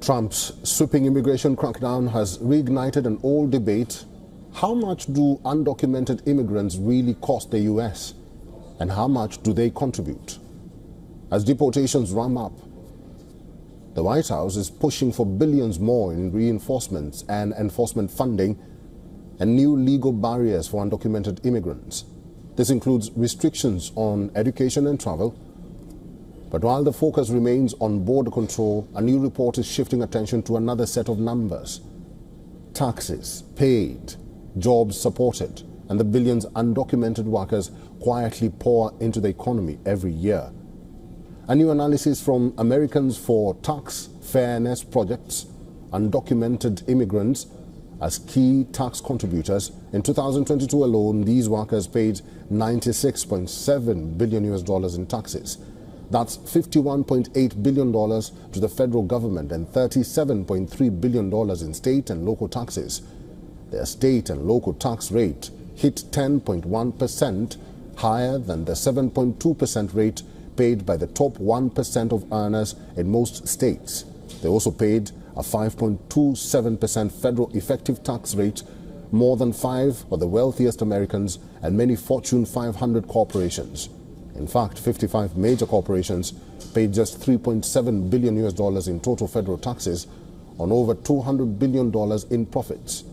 Trump's sweeping immigration crackdown has reignited an old debate. How much do undocumented immigrants really cost the U.S.? And how much do they contribute? As deportations ramp up, the White House is pushing for billions more in reinforcements and enforcement funding and new legal barriers for undocumented immigrants. This includes restrictions on education and travel. But while the focus remains on border control, a new report is shifting attention to another set of numbers: taxes paid, jobs supported, and the billions undocumented workers quietly pour into the economy every year. A new analysis from Americans for Tax Fairness projects undocumented immigrants as key tax contributors. In 2022 alone, these workers paid $96.7 billion in taxes. That's $51.8 billion to the federal government and $37.3 billion in state and local taxes. Their state and local tax rate hit 10.1%, higher than the 7.2% rate paid by the top 1% of earners in most states. They also paid a 5.27% federal effective tax rate, more than 5 of the wealthiest Americans and many Fortune 500 corporations. In fact, 55 major corporations paid just $3.7 billion in total federal taxes on over $200 billion in profits.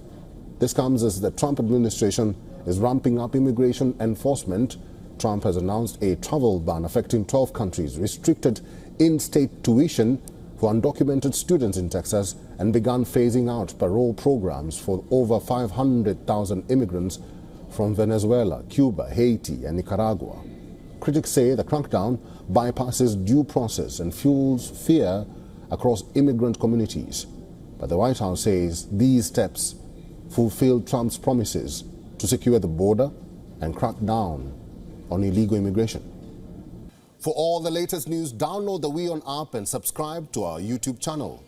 This comes as the Trump administration is ramping up immigration enforcement. Trump has announced a travel ban affecting 12 countries, restricted in-state tuition for undocumented students in Texas, and begun phasing out parole programs for over 500,000 immigrants from Venezuela, Cuba, Haiti, and Nicaragua. Critics say the crackdown bypasses due process and fuels fear across immigrant communities. But the White House says these steps fulfill Trump's promises to secure the border and crack down on illegal immigration. For all the latest news, download the WION app and subscribe to our YouTube channel.